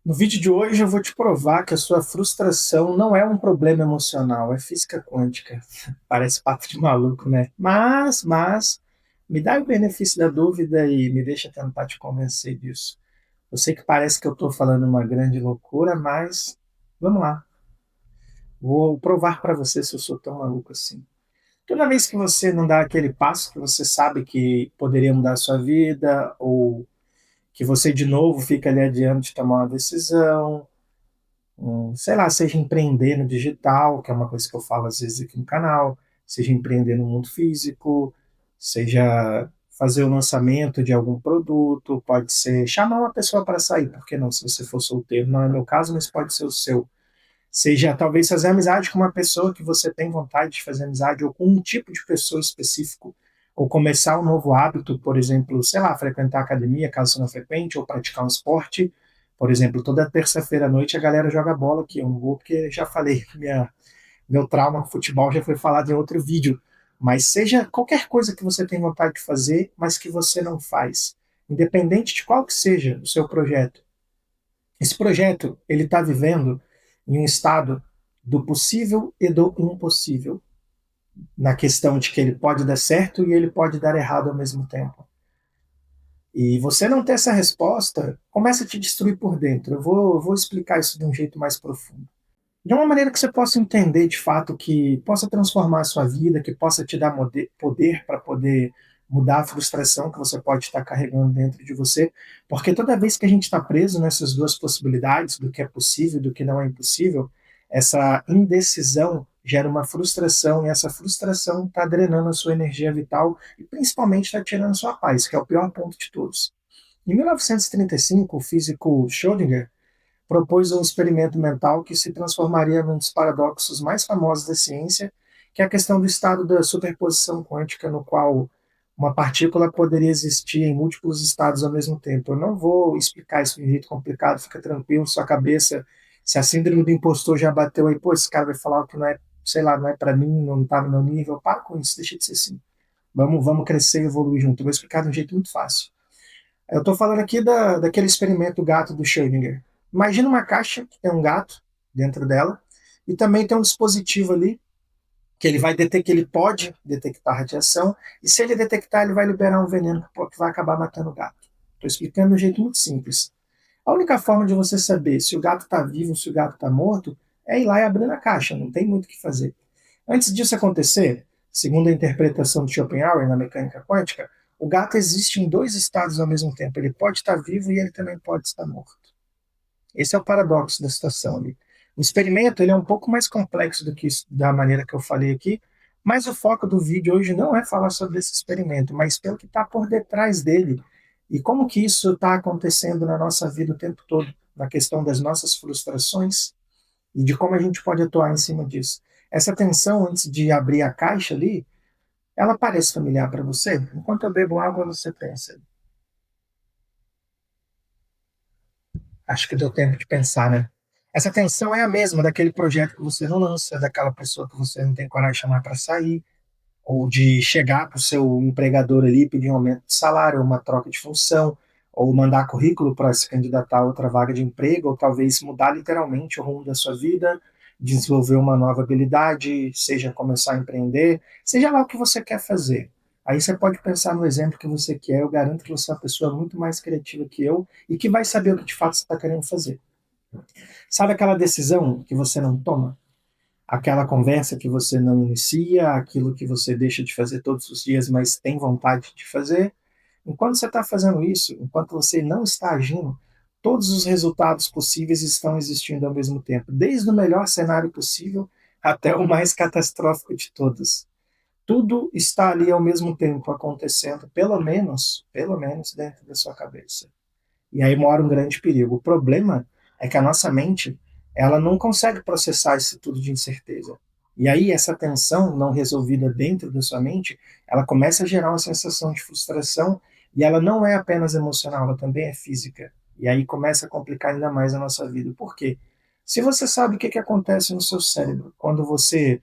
No vídeo de hoje eu vou te provar que a sua frustração não é um problema emocional, é física quântica. Parece papo de maluco, né? Mas, me dá o benefício da dúvida e me deixa tentar te convencer disso. Eu sei que parece que eu estou falando uma grande loucura, mas vamos lá. Vou provar para você se eu sou tão maluco assim. Toda vez que você não dá aquele passo que você sabe que poderia mudar a sua vida, ou que você de novo fica ali adiante de tomar uma decisão, sei lá, seja empreender no digital, que é uma coisa que eu falo às vezes aqui no canal, seja empreender no mundo físico, seja fazer o lançamento de algum produto, pode ser chamar uma pessoa para sair, por que não, se você for solteiro, não é meu caso, mas pode ser o seu. Seja talvez fazer amizade com uma pessoa que você tem vontade de fazer amizade, ou com um tipo de pessoa específico, ou começar um novo hábito, por exemplo, sei lá, frequentar a academia, caso você não frequente, ou praticar um esporte. Por exemplo, toda terça-feira à noite a galera joga bola aqui. Eu não vou porque já falei, meu trauma com futebol já foi falado em outro vídeo. Mas seja qualquer coisa que você tem vontade de fazer, mas que você não faz, independente de qual que seja o seu projeto. Esse projeto ele está vivendo em um estado do possível e do impossível, na questão de que ele pode dar certo e ele pode dar errado ao mesmo tempo. E você não ter essa resposta começa a te destruir por dentro. Eu vou explicar isso de um jeito mais profundo. De uma maneira que você possa entender de fato, que possa transformar a sua vida, que possa te dar poder para poder mudar a frustração que você pode estar carregando dentro de você, porque toda vez que a gente está preso nessas duas possibilidades, do que é possível e do que não é impossível, essa indecisão gera uma frustração e essa frustração está drenando a sua energia vital e principalmente está tirando a sua paz, que é o pior ponto de todos. Em 1935, o físico Schrödinger propôs um experimento mental que se transformaria num dos paradoxos mais famosos da ciência, que é a questão do estado da superposição quântica, no qual uma partícula poderia existir em múltiplos estados ao mesmo tempo. Eu não vou explicar isso de um jeito complicado, fica tranquilo, sua cabeça, se a síndrome do impostor já bateu aí, pô, esse cara vai falar o que não é, sei lá, não é para mim, não está no meu nível, para com isso, deixa de ser assim. Vamos crescer e evoluir junto. Eu vou explicar de um jeito muito fácil. Eu estou falando aqui daquele experimento gato do Schrödinger. Imagina uma caixa que tem um gato dentro dela e também tem um dispositivo ali que ele vai detectar, que ele pode detectar radiação, e se ele detectar, ele vai liberar um veneno que vai acabar matando o gato. Estou explicando de um jeito muito simples. A única forma de você saber se o gato está vivo ou se o gato está morto é ir lá e abrir a caixa, não tem muito o que fazer. Antes disso acontecer, segundo a interpretação de Schopenhauer na mecânica quântica, o gato existe em dois estados ao mesmo tempo. Ele pode estar vivo e ele também pode estar morto. Esse é o paradoxo da situação ali. O experimento ele é um pouco mais complexo do que isso, da maneira que eu falei aqui, mas o foco do vídeo hoje não é falar sobre esse experimento, mas pelo que está por detrás dele e como que isso está acontecendo na nossa vida o tempo todo, na questão das nossas frustrações e de como a gente pode atuar em cima disso. Essa tensão antes de abrir a caixa ali, ela parece familiar para você? Enquanto eu bebo água, você pensa. Acho que deu tempo de pensar, né? Essa tensão é a mesma daquele projeto que você não lança, daquela pessoa que você não tem coragem de chamar para sair, ou de chegar para o seu empregador ali e pedir um aumento de salário, uma troca de função, ou mandar currículo para se candidatar a outra vaga de emprego, ou talvez mudar literalmente o rumo da sua vida, desenvolver uma nova habilidade, seja começar a empreender, seja lá o que você quer fazer. Aí você pode pensar no exemplo que você quer, eu garanto que você é uma pessoa muito mais criativa que eu e que vai saber o que de fato você está querendo fazer. Sabe aquela decisão que você não toma? Aquela conversa que você não inicia, aquilo que você deixa de fazer todos os dias, mas tem vontade de fazer? Enquanto você está fazendo isso, enquanto você não está agindo, todos os resultados possíveis estão existindo ao mesmo tempo, desde o melhor cenário possível até o mais catastrófico de todos. Tudo está ali ao mesmo tempo acontecendo, pelo menos dentro da sua cabeça. E aí mora um grande perigo. O problema é que a nossa mente, ela não consegue processar esse tudo de incerteza. E aí essa tensão não resolvida dentro da sua mente, ela começa a gerar uma sensação de frustração e ela não é apenas emocional, ela também é física. E aí começa a complicar ainda mais a nossa vida. Por quê? Se você sabe o que acontece no seu cérebro quando você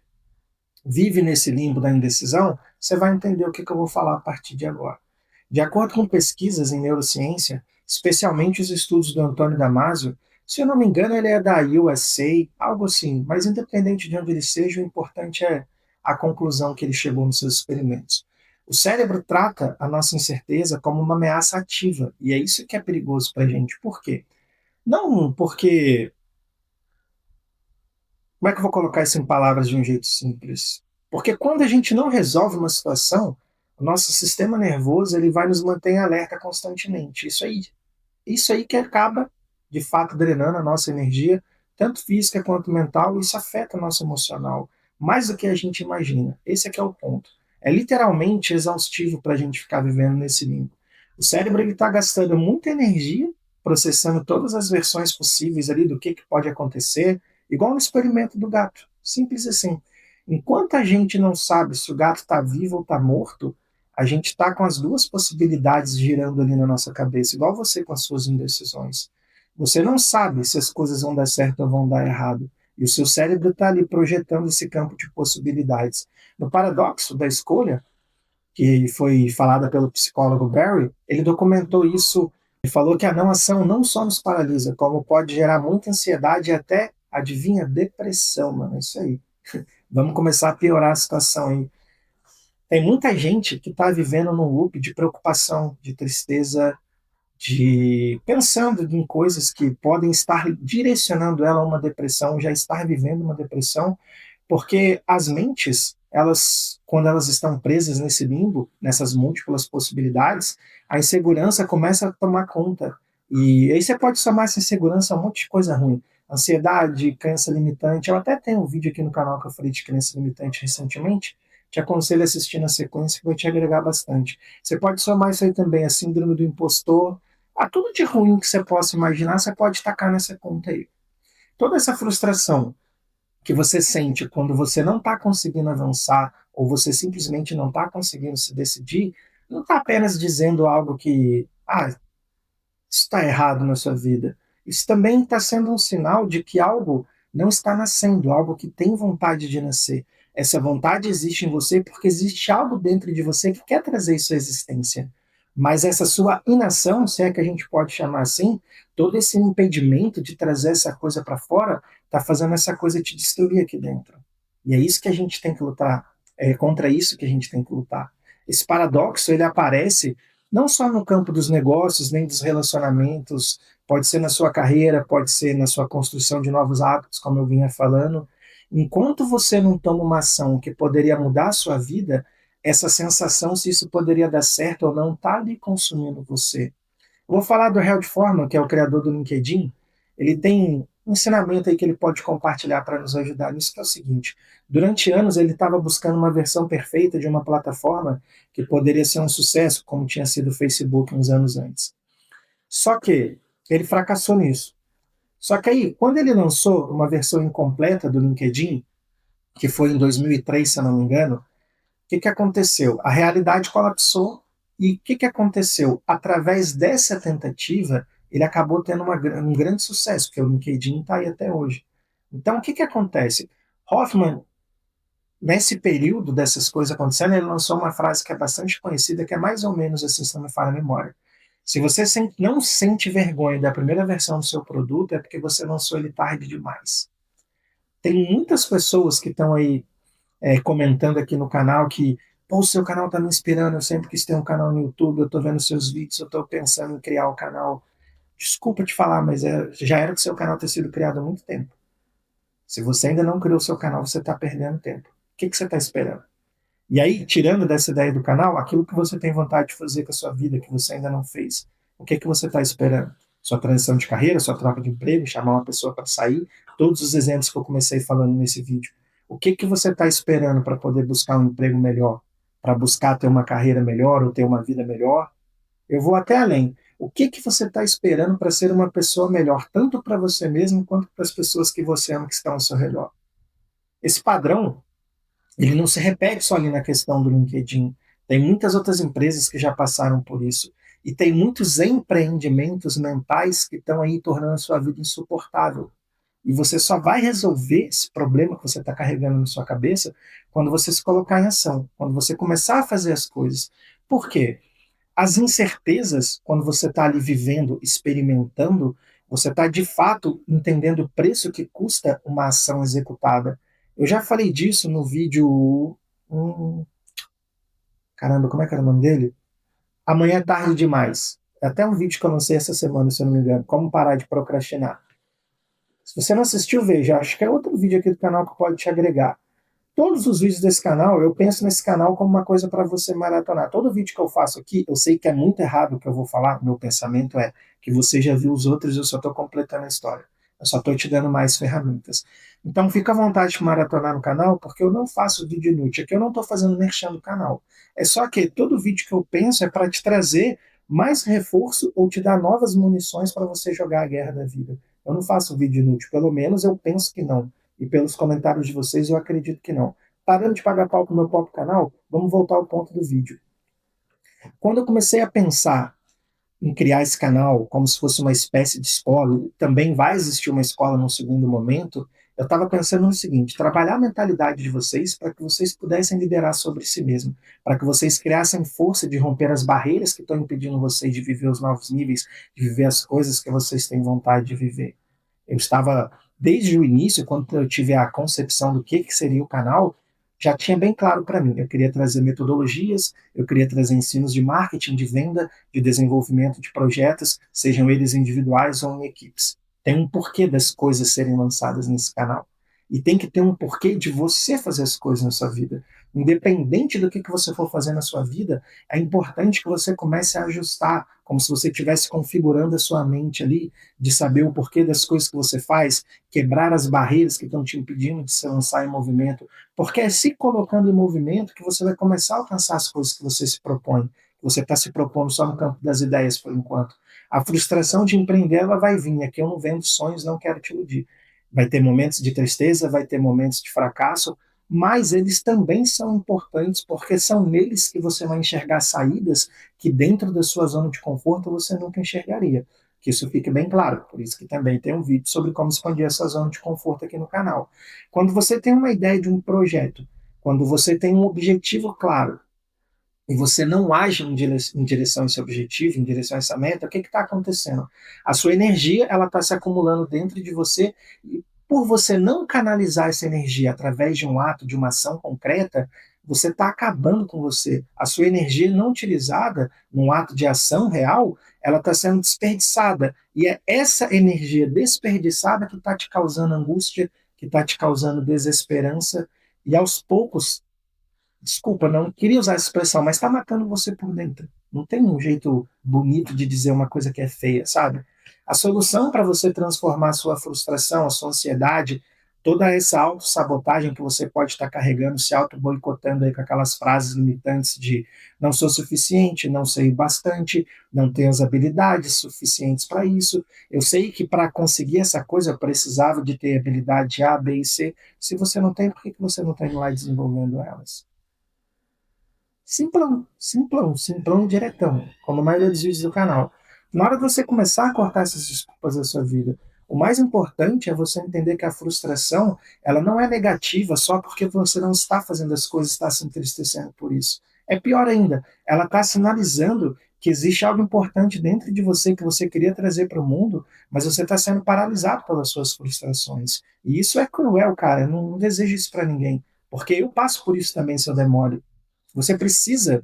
vive nesse limbo da indecisão, você vai entender o que eu vou falar a partir de agora. De acordo com pesquisas em neurociência, especialmente os estudos do Antônio Damasio, Se eu não me engano, ele é da USA, algo assim, mas independente de onde ele seja, o importante é a conclusão que ele chegou nos seus experimentos. O cérebro trata a nossa incerteza como uma ameaça ativa, e é isso que é perigoso para a gente. Por quê? Não porque. Como é que eu vou colocar isso em palavras de um jeito simples? Porque quando a gente não resolve uma situação, o nosso sistema nervoso ele vai nos manter em alerta constantemente. Isso aí que acaba, de fato, drenando a nossa energia, tanto física quanto mental, e isso afeta o nosso emocional, mais do que a gente imagina. Esse aqui é o ponto. É literalmente exaustivo para a gente ficar vivendo nesse limbo. O cérebro está gastando muita energia processando todas as versões possíveis ali do que pode acontecer, igual no experimento do gato. Simples assim. Enquanto a gente não sabe se o gato está vivo ou está morto, a gente está com as duas possibilidades girando ali na nossa cabeça, igual você com as suas indecisões. Você não sabe se as coisas vão dar certo ou vão dar errado. E o seu cérebro está ali projetando esse campo de possibilidades. No paradoxo da escolha, que foi falada pelo psicólogo Barry, ele documentou isso e falou que a não ação não só nos paralisa, como pode gerar muita ansiedade e até, adivinha, depressão, mano. É isso aí. Vamos começar a piorar a situação aí. Tem muita gente que está vivendo num loop de preocupação, de tristeza, de pensando em coisas que podem estar direcionando ela a uma depressão, já estar vivendo uma depressão, porque as mentes, elas, quando elas estão presas nesse limbo, nessas múltiplas possibilidades, a insegurança começa a tomar conta. E aí você pode somar essa insegurança a um monte de coisa ruim. Ansiedade, crença limitante. Eu até tenho um vídeo aqui no canal que eu falei de crença limitante recentemente. Te aconselho a assistir na sequência, que vai te agregar bastante. Você pode somar isso aí também, a síndrome do impostor, a tudo de ruim que você possa imaginar, você pode tacar nessa conta aí. Toda essa frustração que você sente quando você não está conseguindo avançar ou você simplesmente não está conseguindo se decidir, não está apenas dizendo algo que, está errado na sua vida. Isso também está sendo um sinal de que algo não está nascendo, algo que tem vontade de nascer. Essa vontade existe em você porque existe algo dentro de você que quer trazer isso à existência. Mas essa sua inação, se é que a gente pode chamar assim, todo esse impedimento de trazer essa coisa para fora, está fazendo essa coisa te destruir aqui dentro. E é isso que a gente tem que lutar. É contra isso que a gente tem que lutar. Esse paradoxo ele aparece não só no campo dos negócios, nem dos relacionamentos, pode ser na sua carreira, pode ser na sua construção de novos hábitos, como eu vinha falando. Enquanto você não toma uma ação que poderia mudar a sua vida, essa sensação se isso poderia dar certo ou não está ali consumindo você. Eu vou falar do Held Forman, que é o criador do LinkedIn. Ele tem um ensinamento aí que ele pode compartilhar para nos ajudar nisso, que é o seguinte. Durante anos ele estava buscando uma versão perfeita de uma plataforma que poderia ser um sucesso, como tinha sido o Facebook uns anos antes. Só que ele fracassou nisso. Só que aí, quando ele lançou uma versão incompleta do LinkedIn, que foi em 2003, se eu não me engano, o que aconteceu? A realidade colapsou e o que aconteceu? Através dessa tentativa, ele acabou tendo um grande sucesso, porque o LinkedIn está aí até hoje. Então, o que acontece? Hoffman, nesse período dessas coisas acontecendo, ele lançou uma frase que é bastante conhecida, que é mais ou menos assim, se não me falha a memória. Se você não sente vergonha da primeira versão do seu produto, é porque você lançou ele tarde demais. Tem muitas pessoas que estão aí comentando aqui no canal que, pô, o seu canal tá me inspirando, eu sempre quis ter um canal no YouTube, eu tô vendo seus vídeos, eu tô pensando em criar o canal. Desculpa te falar, mas já era do seu canal ter sido criado há muito tempo. Se você ainda não criou o seu canal, você está perdendo tempo. O que você está esperando? E aí, tirando dessa ideia do canal, aquilo que você tem vontade de fazer com a sua vida, que você ainda não fez, o que você está esperando? Sua transição de carreira, sua troca de emprego, chamar uma pessoa para sair, todos os exemplos que eu comecei falando nesse vídeo. O que você está esperando para poder buscar um emprego melhor? Para buscar ter uma carreira melhor ou ter uma vida melhor? Eu vou até além. O que você está esperando para ser uma pessoa melhor, tanto para você mesmo quanto para as pessoas que você ama que estão ao seu redor? Esse padrão ele não se repete só ali na questão do LinkedIn. Tem muitas outras empresas que já passaram por isso. E tem muitos empreendimentos mentais que estão aí tornando a sua vida insuportável. E você só vai resolver esse problema que você está carregando na sua cabeça quando você se colocar em ação, quando você começar a fazer as coisas. Por quê? As incertezas, quando você está ali vivendo, experimentando, Você está, de fato, entendendo o preço que custa uma ação executada. Eu já falei disso no vídeo. Caramba, como é que era o nome dele? Amanhã é tarde demais. É até um vídeo que eu lancei essa semana, se eu não me engano. Como parar de procrastinar. Se você não assistiu, veja. Acho que é outro vídeo aqui do canal que pode te agregar. Todos os vídeos desse canal, eu penso nesse canal como uma coisa para você maratonar. Todo vídeo que eu faço aqui, eu sei que é muito errado o que eu vou falar, meu pensamento é que você já viu os outros, eu só estou completando a história. Eu só estou te dando mais ferramentas. Então fica à vontade de maratonar no canal, porque eu não faço vídeo inútil. Aqui eu não estou fazendo merchan do canal. É só que todo vídeo que eu penso é para te trazer mais reforço ou te dar novas munições para você jogar a guerra da vida. Eu não faço vídeo inútil, pelo menos eu penso que não. E pelos comentários de vocês, eu acredito que não. Parando de pagar pau pro meu próprio canal, vamos voltar ao ponto do vídeo. Quando eu comecei a pensar em criar esse canal como se fosse uma espécie de escola, também vai existir uma escola num segundo momento, eu estava pensando no seguinte: trabalhar a mentalidade de vocês para que vocês pudessem liderar sobre si mesmos, para que vocês criassem força de romper as barreiras que estão impedindo vocês de viver os novos níveis, de viver as coisas que vocês têm vontade de viver. Eu estava, desde o início, quando eu tive a concepção do que seria o canal, já tinha bem claro para mim. Eu queria trazer metodologias, eu queria trazer ensinos de marketing, de venda, de desenvolvimento de projetos, sejam eles individuais ou em equipes. Tem um porquê das coisas serem lançadas nesse canal. E tem que ter um porquê de você fazer as coisas na sua vida. Independente do que você for fazer na sua vida, é importante que você comece a ajustar, como se você estivesse configurando a sua mente ali, de saber o porquê das coisas que você faz, quebrar as barreiras que estão te impedindo de se lançar em movimento, porque é se colocando em movimento que você vai começar a alcançar as coisas que você se propõe, que você está se propondo só no campo das ideias por enquanto. A frustração de empreender, ela vai vir. Aqui eu não vendo sonhos, não quero te iludir. Vai ter momentos de tristeza, vai ter momentos de fracasso, mas eles também são importantes porque são neles que você vai enxergar saídas que dentro da sua zona de conforto você nunca enxergaria. Que isso fique bem claro. Por isso que também tem um vídeo sobre como expandir essa zona de conforto aqui no canal. Quando você tem uma ideia de um projeto, quando você tem um objetivo claro, e você não age em direção a esse objetivo, em direção a essa meta, o que está acontecendo? A sua energia ela está se acumulando dentro de você e por você não canalizar essa energia através de um ato, de uma ação concreta, você está acabando com você. A sua energia não utilizada num ato de ação real, ela está sendo desperdiçada. E é essa energia desperdiçada que está te causando angústia, que está te causando desesperança, e aos poucos desculpa, não queria usar essa expressão, mas está matando você por dentro. Não tem um jeito bonito de dizer uma coisa que é feia, sabe? A solução para você transformar a sua frustração, a sua ansiedade, toda essa autossabotagem que você pode estar carregando, se auto-boicotando aí com aquelas frases limitantes de não sou suficiente, não sei bastante, não tenho as habilidades suficientes para isso. Eu sei que para conseguir essa coisa eu precisava de ter habilidade A, B e C. Se você não tem, por que você não está indo lá desenvolvendo elas? Simplão, simplão, simplão diretão, como a maioria dos vídeos do canal. Na hora de você começar a cortar essas desculpas da sua vida, o mais importante é você entender que a frustração, ela não é negativa só porque você não está fazendo as coisas, está se entristecendo por isso. É pior ainda, ela está sinalizando que existe algo importante dentro de você que você queria trazer para o mundo, mas você está sendo paralisado pelas suas frustrações. E isso é cruel, cara. Eu não desejo isso para ninguém, porque eu passo por isso também, seu demônio. Você precisa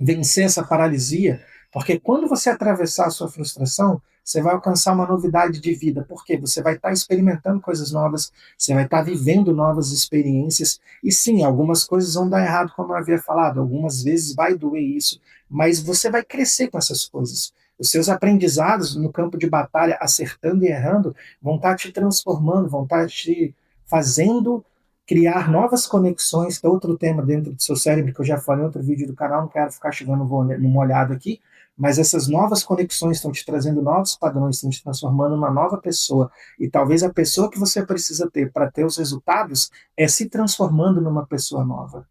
vencer essa paralisia, porque quando você atravessar a sua frustração, você vai alcançar uma novidade de vida, porque você vai estar experimentando coisas novas, você vai estar vivendo novas experiências, e sim, algumas coisas vão dar errado, como eu havia falado, algumas vezes vai doer isso, mas você vai crescer com essas coisas. Os seus aprendizados no campo de batalha, acertando e errando, vão estar te transformando, vão estar te fazendo criar novas conexões, que é outro tema dentro do seu cérebro, que eu já falei em outro vídeo do canal, não quero ficar chegando no molhado aqui, mas essas novas conexões estão te trazendo novos padrões, estão te transformando numa nova pessoa, e talvez a pessoa que você precisa ter para ter os resultados é se transformando numa pessoa nova.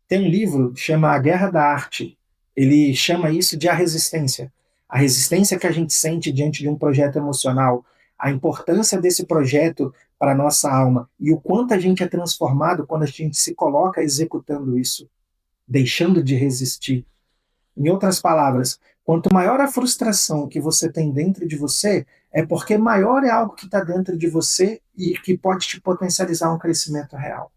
Tem um livro que chama A Guerra da Arte, ele chama isso de a resistência que a gente sente diante de um projeto emocional, a importância desse projeto para a nossa alma e o quanto a gente é transformado quando a gente se coloca executando isso, deixando de resistir. Em outras palavras, quanto maior a frustração que você tem dentro de você, É porque maior é algo que está dentro de você e que pode te potencializar um crescimento real.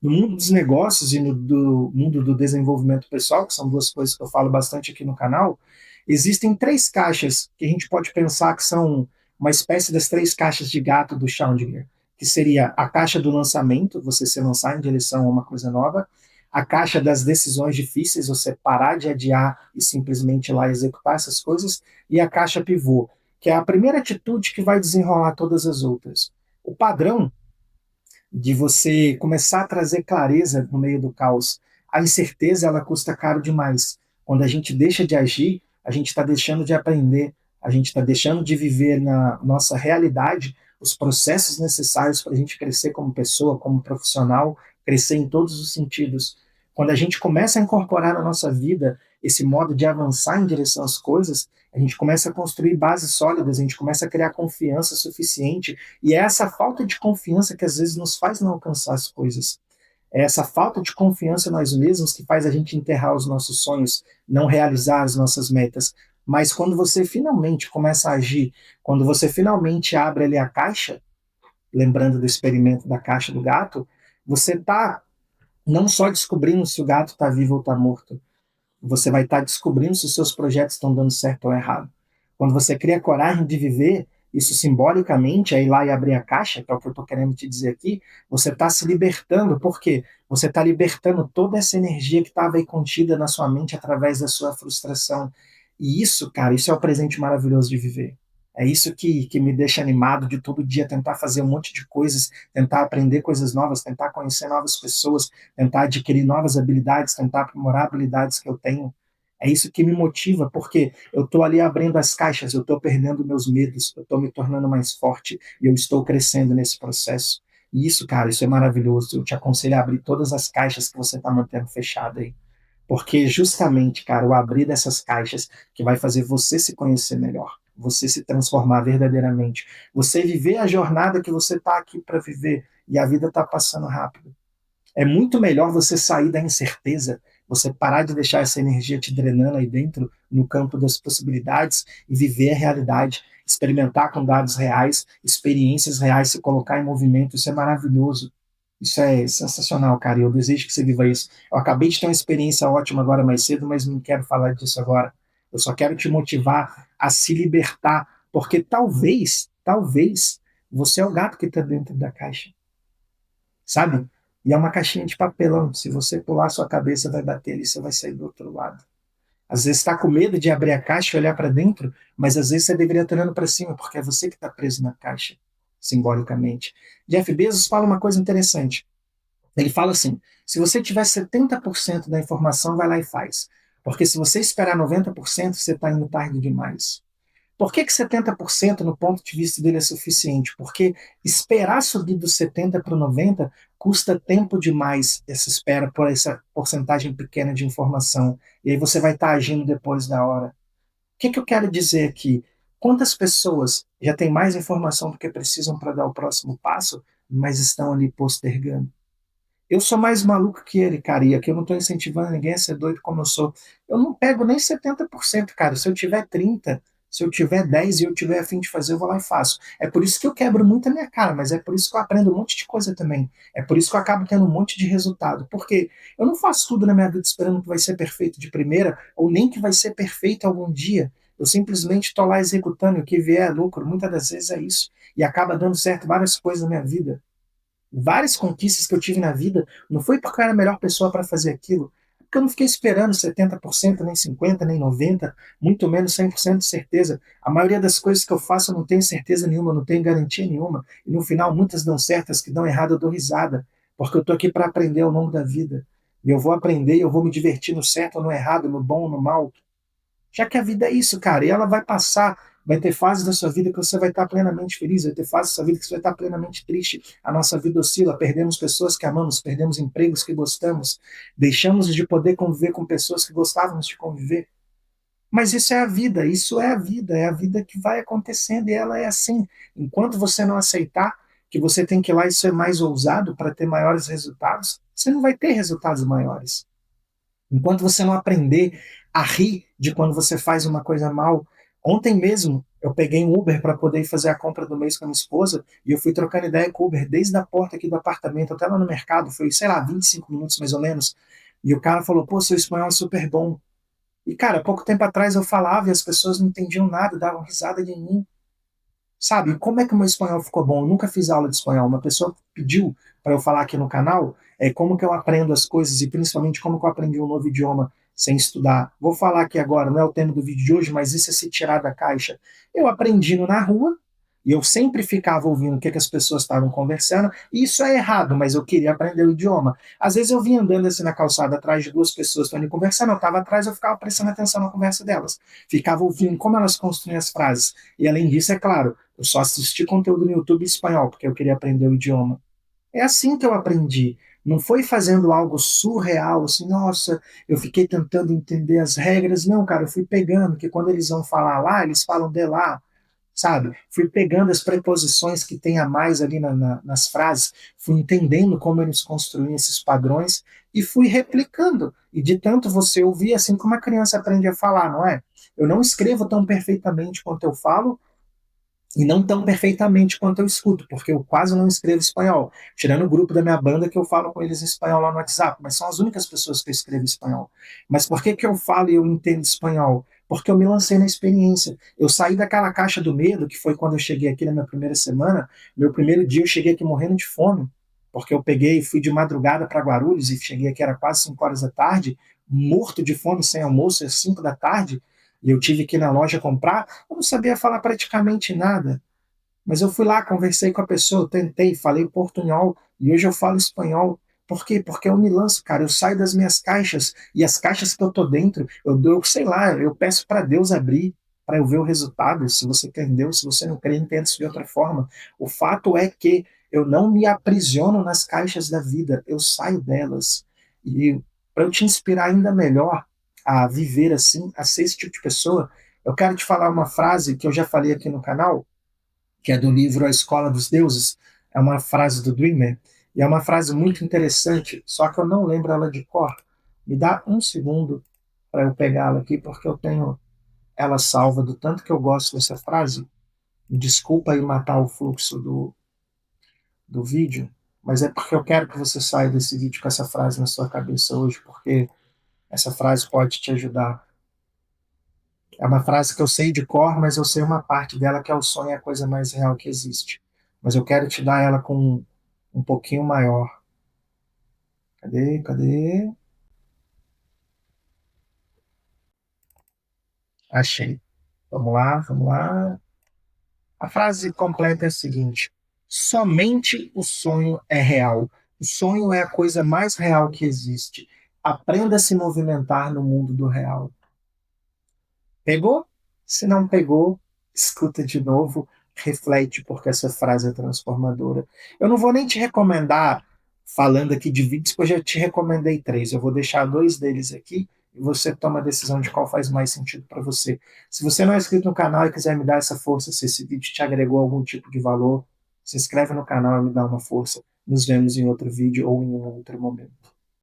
No mundo dos negócios e no do mundo do desenvolvimento pessoal, que são duas coisas que eu falo bastante aqui no canal, existem três caixas que a gente pode pensar que são uma espécie das três caixas de gato do Schrödinger, que seria a caixa do lançamento, você se lançar em direção a uma coisa nova, a caixa das decisões difíceis, você parar de adiar e simplesmente ir lá executar essas coisas, e a caixa pivô, que é a primeira atitude que vai desenrolar todas as outras. O padrão de você começar a trazer clareza no meio do caos. A incerteza, ela custa caro demais. Quando a gente deixa de agir, a gente está deixando de aprender, a gente está deixando de viver na nossa realidade os processos necessários para a gente crescer como pessoa, como profissional, crescer em todos os sentidos. Quando a gente começa a incorporar na nossa vida esse modo de avançar em direção às coisas, a gente começa a construir bases sólidas, a gente começa a criar confiança suficiente, e é essa falta de confiança que às vezes nos faz não alcançar as coisas. É essa falta de confiança em nós mesmos que faz a gente enterrar os nossos sonhos, não realizar as nossas metas. Mas quando você finalmente começa a agir, quando você finalmente abre ali a caixa, lembrando do experimento da caixa do gato, você está não só descobrindo se o gato está vivo ou está morto, você vai estar descobrindo se os seus projetos estão dando certo ou errado. Quando você cria coragem de viver, isso simbolicamente, é ir lá e abrir a caixa, que é o que eu estou querendo te dizer aqui, você está se libertando, por quê? Você está libertando toda essa energia que estava aí contida na sua mente através da sua frustração. E isso, cara, isso é o presente maravilhoso de viver. É isso que me deixa animado de todo dia tentar fazer um monte de coisas, tentar aprender coisas novas, tentar conhecer novas pessoas, tentar adquirir novas habilidades, tentar aprimorar habilidades que eu tenho. É isso que me motiva, porque eu estou ali abrindo as caixas, eu estou perdendo meus medos, eu estou me tornando mais forte e eu estou crescendo nesse processo. E isso, cara, isso é maravilhoso. Eu te aconselho a abrir todas as caixas que você está mantendo fechada aí. Porque justamente, cara, o abrir dessas caixas que vai fazer você se conhecer melhor, você se transformar verdadeiramente, você viver a jornada que você está aqui para viver e a vida está passando rápido. É muito melhor você sair da incerteza, você parar de deixar essa energia te drenando aí dentro, no campo das possibilidades, e viver a realidade, experimentar com dados reais, experiências reais, se colocar em movimento. Isso é maravilhoso. Isso é sensacional, cara. E eu desejo que você viva isso. Eu acabei de ter uma experiência ótima agora mais cedo, mas não quero falar disso agora. Eu só quero te motivar a se libertar, porque talvez, você é o gato que está dentro da caixa, sabe? E é uma caixinha de papelão. Se você pular, sua cabeça vai bater ali, você vai sair do outro lado. Às vezes está com medo de abrir a caixa e olhar para dentro, mas às vezes você deveria estar olhando para cima, porque é você que está preso na caixa, simbolicamente. Jeff Bezos fala uma coisa interessante. Ele fala assim: se você tiver 70% da informação, vai lá e faz. Porque se você esperar 90%, você está indo tarde demais. Por que 70% no ponto de vista dele é suficiente? Porque esperar subir dos 70 para o 90 custa tempo demais essa espera por essa porcentagem pequena de informação. E aí você vai estar agindo depois da hora. O que eu quero dizer aqui? Quantas pessoas já têm mais informação do que precisam para dar o próximo passo, mas estão ali postergando? Eu sou mais maluco que ele, cara, e aqui eu não estou incentivando ninguém a ser doido como eu sou. Eu não pego nem 70%, cara. Se eu tiver 30, se eu tiver 10 e eu tiver a fim de fazer, eu vou lá e faço. É por isso que eu quebro muito a minha cara, mas é por isso que eu aprendo um monte de coisa também. É por isso que eu acabo tendo um monte de resultado. Porque eu não faço tudo na minha vida esperando que vai ser perfeito de primeira, ou nem que vai ser perfeito algum dia. Eu simplesmente estou lá executando, e o que vier é lucro. Muitas das vezes é isso. E acaba dando certo várias coisas na minha vida. Várias conquistas que eu tive na vida, não foi porque eu era a melhor pessoa para fazer aquilo, porque eu não fiquei esperando 70%, nem 50%, nem 90%, muito menos 100% de certeza. A maioria das coisas que eu faço eu não tenho certeza nenhuma, eu não tenho garantia nenhuma, e no final muitas dão certas, que dão errado eu dou risada, porque eu estou aqui para aprender ao longo da vida. E eu vou aprender, eu vou me divertir no certo ou no errado, no bom ou no mal, já que a vida é isso, cara, e ela vai passar. Vai ter fases da sua vida que você vai estar plenamente feliz, vai ter fases da sua vida que você vai estar plenamente triste. A nossa vida oscila, perdemos pessoas que amamos, perdemos empregos que gostamos, deixamos de poder conviver com pessoas que gostávamos de conviver. Mas isso é a vida, isso é a vida que vai acontecendo e ela é assim. Enquanto você não aceitar que você tem que ir lá e ser mais ousado para ter maiores resultados, você não vai ter resultados maiores. Enquanto você não aprender a rir de quando você faz uma coisa mal. Ontem mesmo Eu peguei um Uber para poder ir fazer a compra do mês com a minha esposa e eu fui trocando ideia com o Uber desde a porta aqui do apartamento até lá no mercado. Foi, sei lá, 25 minutos mais ou menos. E o cara falou: pô, seu espanhol é super bom. E, cara, pouco tempo atrás eu falava e as pessoas não entendiam nada, davam risada de mim. Sabe, como é que o meu espanhol ficou bom? Eu nunca fiz aula de espanhol. Uma pessoa pediu para eu falar aqui no canal como que eu aprendo as coisas e principalmente como que eu aprendi um novo idioma sem estudar. Vou falar aqui agora, não é o tema do vídeo de hoje, mas isso é se tirar da caixa. Eu aprendi na rua e eu sempre ficava ouvindo o que, que as pessoas estavam conversando. E isso é errado, mas eu queria aprender o idioma. Às vezes eu vinha andando assim na calçada atrás de duas pessoas que estão conversando, eu estava atrás, eu ficava prestando atenção na conversa delas. Ficava ouvindo como elas construíam as frases. E além disso, é claro, eu só assisti conteúdo no YouTube em espanhol, porque eu queria aprender o idioma. É assim que eu aprendi. Não foi fazendo algo surreal, assim, nossa, eu fiquei tentando entender as regras. Não, cara, eu fui pegando, que quando eles vão falar lá, eles falam de lá, sabe? Fui pegando as preposições que tem a mais ali nas frases, fui entendendo como eles construíam esses padrões e fui replicando. E de tanto você ouvir, assim como a criança aprende a falar, não é? Eu não escrevo tão perfeitamente quanto eu falo, e não tão perfeitamente quanto eu escuto, porque eu quase não escrevo espanhol, tirando o grupo da minha banda que eu falo com eles em espanhol lá no WhatsApp, mas são as únicas pessoas que eu escrevo espanhol. Mas por que que eu falo e eu entendo espanhol? Porque eu me lancei na experiência. Eu saí daquela caixa do medo, que foi quando eu cheguei aqui na minha primeira semana. Meu primeiro dia eu cheguei aqui morrendo de fome, porque eu peguei e fui de madrugada para Guarulhos e cheguei aqui, era quase 5 horas da tarde, morto de fome, sem almoço, às 5 da tarde, e eu tive que ir na loja comprar. Eu não sabia falar praticamente nada. Mas eu fui lá, conversei com a pessoa, tentei, falei portunhol e hoje eu falo espanhol. Por quê? Porque eu me lanço, cara. Eu saio das minhas caixas e as caixas que eu tô dentro, eu dou, sei lá, eu peço para Deus abrir para eu ver o resultado. Se você entendeu, se você não crê, entenda isso de outra forma. O fato é que eu não me aprisiono nas caixas da vida, eu saio delas. E para eu te inspirar ainda melhor a viver assim, a ser esse tipo de pessoa, eu quero te falar uma frase que eu já falei aqui no canal que é do livro A Escola dos Deuses, é uma frase do Dreamer, e é uma frase muito interessante, só que eu não lembro ela de cor. Me dá um segundo para eu pegá-la aqui, porque eu tenho ela salva do tanto que eu gosto dessa frase. Desculpa aí matar o fluxo do vídeo, mas é porque eu quero que você saia desse vídeo com essa frase na sua cabeça hoje, porque essa frase pode te ajudar. É uma frase que eu sei de cor, mas eu sei uma parte dela que é o sonho é a coisa mais real que existe. Mas eu quero te dar ela com um pouquinho maior. Cadê? Cadê? Achei. Vamos lá, vamos lá. A frase completa é a seguinte: somente o sonho é real. O sonho é a coisa mais real que existe. Aprenda a se movimentar no mundo do real. Pegou? Se não pegou, escuta de novo, reflete, porque essa frase é transformadora. Eu não vou nem te recomendar, falando aqui de vídeos, que eu já te recomendei três. Eu vou deixar dois deles aqui e você toma a decisão de qual faz mais sentido para você. Se você não é inscrito no canal e quiser me dar essa força, se esse vídeo te agregou algum tipo de valor, se inscreve no canal e me dá uma força. Nos vemos em outro vídeo ou em um outro momento.